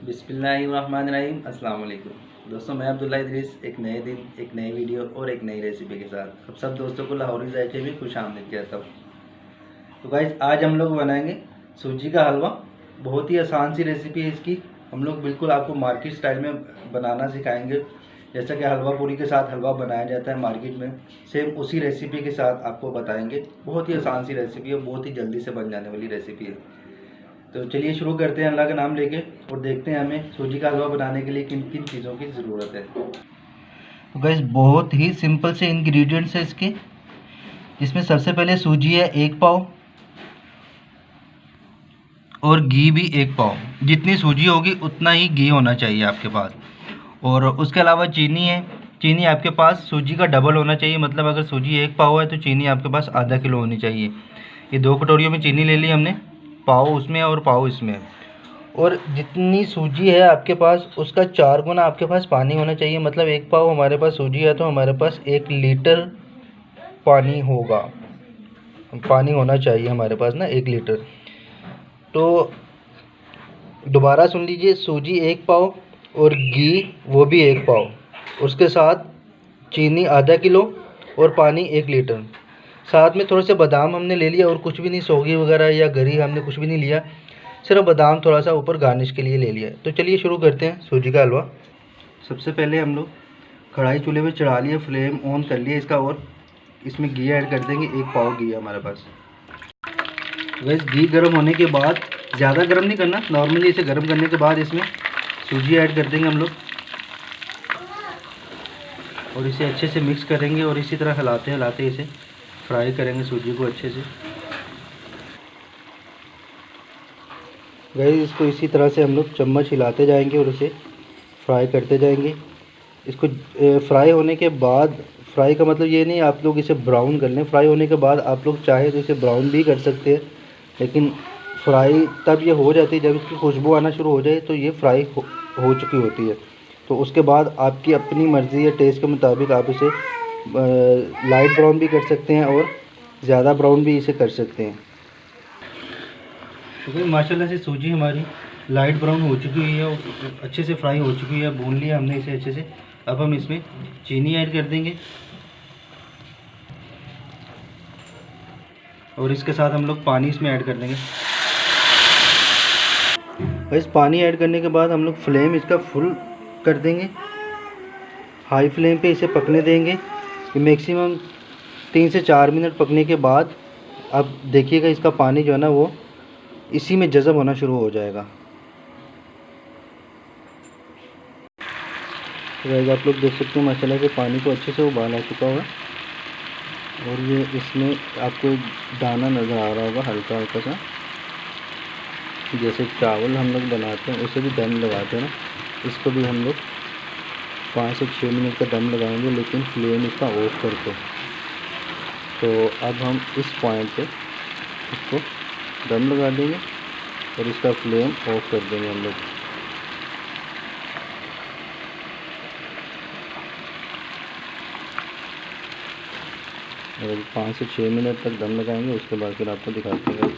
बिस्मिल्लाहिर्रहमानिर्रहीम। अस्सलाम वालेकुम दोस्तों, मैं अब्दुल्ला इदरीस एक नए दिन, एक नई वीडियो और एक नई रेसिपी के साथ आप सब दोस्तों को लाहौरी जायके में खुश आमदीद कहता हूँ। तो गाइस, आज हम लोग बनाएंगे सूजी का हलवा। बहुत ही आसान सी रेसिपी है इसकी। हम लोग बिल्कुल आपको मार्केट स्टाइल में बनाना सिखाएंगे। जैसा कि हलवा पूरी के साथ हलवा बनाया जाता है मार्केट में, सेम उसी रेसिपी के साथ आपको बताएंगे। बहुत ही आसान सी रेसिपी है, बहुत ही जल्दी से बन जाने वाली रेसिपी है। तो चलिए शुरू करते हैं अल्लाह का नाम लेके और देखते हैं हमें सूजी का हलवा बनाने के लिए किन किन चीज़ों की ज़रूरत है। तो गाइस, बहुत ही सिंपल से इंग्रेडिएंट्स है इसके। इसमें सबसे पहले सूजी है 1 पाव और घी भी 1 पाव। जितनी सूजी होगी उतना ही घी होना चाहिए आपके पास। और उसके अलावा चीनी है। चीनी आपके पास सूजी का डबल होना चाहिए। मतलब अगर सूजी 1 पाव है तो चीनी आपके पास आधा किलो होनी चाहिए। ये 2 कटोरियों में चीनी ले ली हमने, पाव उसमें और पाव इसमें। और जितनी सूजी है आपके पास उसका 4 गुना आपके पास पानी होना चाहिए। मतलब 1 पाव हमारे पास सूजी है तो हमारे पास 1 लीटर पानी होगा, पानी होना चाहिए हमारे पास ना 1 लीटर। तो दोबारा सुन लीजिए, सूजी 1 पाव और घी वो भी 1 पाव, उसके साथ चीनी आधा किलो और पानी 1 लीटर। साथ में थोड़े से बादाम हमने ले लिया और कुछ भी नहीं, सौगी वगैरह या गरी हमने कुछ भी नहीं लिया, सिर्फ बादाम थोड़ा सा ऊपर गार्निश के लिए ले लिया। तो चलिए शुरू करते हैं सूजी का हलवा। सबसे पहले हम लोग कढ़ाई चूल्हे पे चढ़ा लिए, फ्लेम ऑन कर लिया इसका और इसमें घी ऐड कर देंगे। 1 पाव घी है हमारे पास। वैसे घी गर्म होने के बाद, ज़्यादा गर्म नहीं करना, नॉर्मली इसे गर्म करने के बाद इसमें सूजी ऐड कर देंगे हम लोग और इसे अच्छे से मिक्स करेंगे और इसी तरह हिलाते हिलाते इसे फ्राई करेंगे सूजी को अच्छे से। गाइस, इसको इसी तरह से हम लोग चम्मच हिलाते जाएंगे और इसे फ्राई करते जाएंगे। इसको फ्राई होने के बाद, फ्राई का मतलब ये नहीं आप लोग इसे ब्राउन कर लें, फ्राई होने के बाद आप लोग चाहे तो इसे ब्राउन भी कर सकते हैं, लेकिन फ्राई तब ये हो जाती है जब इसकी खुशबू आना शुरू हो जाए, तो ये फ्राई हो चुकी होती है। तो उसके बाद आपकी अपनी मर्ज़ी या टेस्ट के मुताबिक आप इसे लाइट ब्राउन भी कर सकते हैं और ज़्यादा ब्राउन भी इसे कर सकते हैं। तो माशाल्लाह से सूजी हमारी लाइट ब्राउन हो चुकी हुई है और अच्छे से फ्राई हो चुकी है, भून लिया हमने इसे अच्छे से। अब हम इसमें चीनी ऐड कर देंगे और इसके साथ हम लोग पानी इसमें ऐड कर देंगे। बस पानी ऐड करने के बाद हम लोग फ्लेम इसका फुल कर देंगे, हाई फ्लेम पे इसे पकने देंगे। ये मैक्सिमम 3 से 4 मिनट पकने के बाद अब देखिएगा इसका पानी जो है ना वो इसी में जज़ब होना शुरू हो जाएगा। तो गाइस, आप लोग देख सकते हैं माशाल्लाह से पानी को अच्छे से उबाल आ चुका हुआ और ये इसमें आपको दाना नज़र आ रहा होगा हल्का हल्का सा। जैसे चावल हम लोग बनाते हैं उसे भी दम लगाते हैं ना, इसको भी हम लोग 5 से 6 मिनट का दम लगाएंगे, लेकिन फ्लेम इसका ऑफ करके। तो अब हम इस पॉइंट पे इसको दम लगा देंगे और इसका फ्लेम ऑफ कर देंगे हम लोग। और 5 से 6 मिनट तक दम लगाएंगे, उसके बाद फिर आपको दिखाते हैं।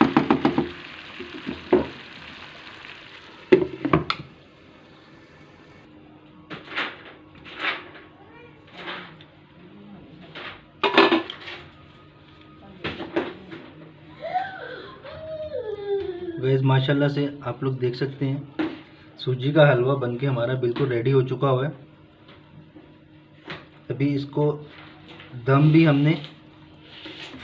गैस, माशाल्लाह से आप लोग देख सकते हैं सूजी का हलवा बनके हमारा बिल्कुल रेडी हो चुका हुआ है। अभी इसको दम भी हमने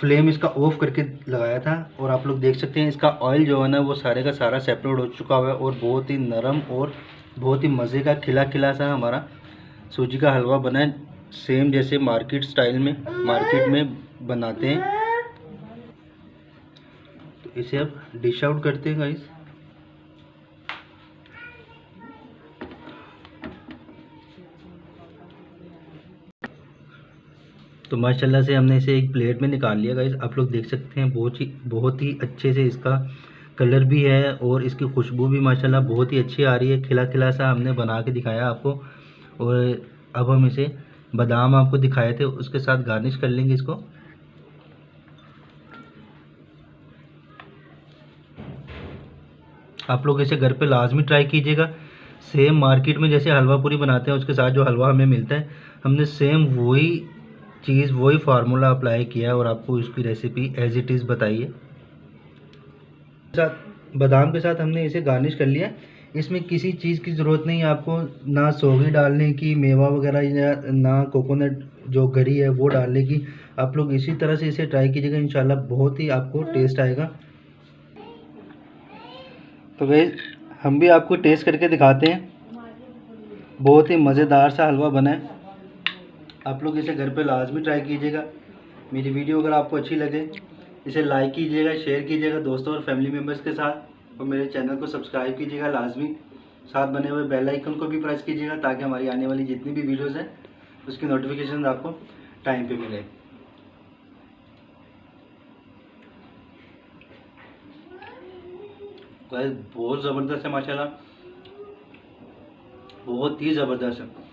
फ्लेम इसका ऑफ करके लगाया था और आप लोग देख सकते हैं इसका ऑयल जो है ना वो सारे का सारा सेपरेट हो चुका हुआ है और बहुत ही नरम और बहुत ही मज़े का खिला खिला सा हमारा सूजी का हलवा बना है, सेम जैसे मार्केट स्टाइल में मार्केट में बनाते हैं। तो इसे अब डिश आउट करते हैं गाइस। तो माशाल्लाह से हमने इसे एक प्लेट में निकाल लिया गाइस। आप लोग देख सकते हैं बहुत ही अच्छे से इसका कलर भी है और इसकी खुशबू भी माशाल्लाह बहुत ही अच्छी आ रही है। खिला खिला सा हमने बना के दिखाया आपको। और अब हम इसे बादाम आपको दिखाए थे उसके साथ गार्निश कर लेंगे इसको। आप लोग इसे घर पे लाजमी ट्राई कीजिएगा। सेम मार्केट में जैसे हलवा पूरी बनाते हैं उसके साथ जो हलवा हमें मिलता है, हमने सेम वही चीज़ वही फार्मूला अप्लाई किया है और आपको इसकी रेसिपी एज इट इज़ बताई है। साथ बादाम के साथ हमने इसे गार्निश कर लिया। इसमें किसी चीज़ की ज़रूरत नहीं है आपको, ना सोगी डालने की, मेवा वगैरह, या ना कोकोनट जो गरी है वो डालने की। आप लोग इसी तरह से इसे ट्राई कीजिएगा, इंशाल्लाह बहुत ही आपको टेस्ट आएगा। तो गाइस हम भी आपको टेस्ट करके दिखाते हैं। बहुत ही मज़ेदार सा हलवा बना है, आप लोग इसे घर पे लाजमी ट्राई कीजिएगा। मेरी वीडियो अगर आपको अच्छी लगे इसे लाइक कीजिएगा, शेयर कीजिएगा दोस्तों और फैमिली मेम्बर्स के साथ, और मेरे चैनल को सब्सक्राइब कीजिएगा लाजमी। साथ बने हुए बेल आइकन को भी प्रेस कीजिएगा ताकि हमारी आने वाली जितनी भी वीडियोज़ हैं उसकी नोटिफिकेशन आपको टाइम पे मिले। गाइस बहुत ज़बरदस्त है माशाल्लाह, बहुत ही ज़बरदस्त है।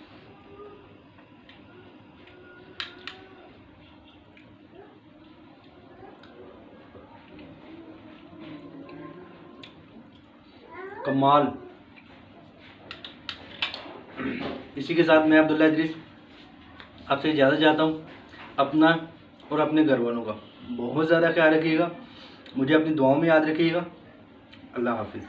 कमाल। इसी के साथ मैं अब्दुल्ला इदरीस आपसे इजाज़त चाहता हूँ। अपना और अपने घर वालों का बहुत ज़्यादा ख्याल रखिएगा, मुझे अपनी दुआओं में याद रखिएगा। अल्लाह हाफिज़।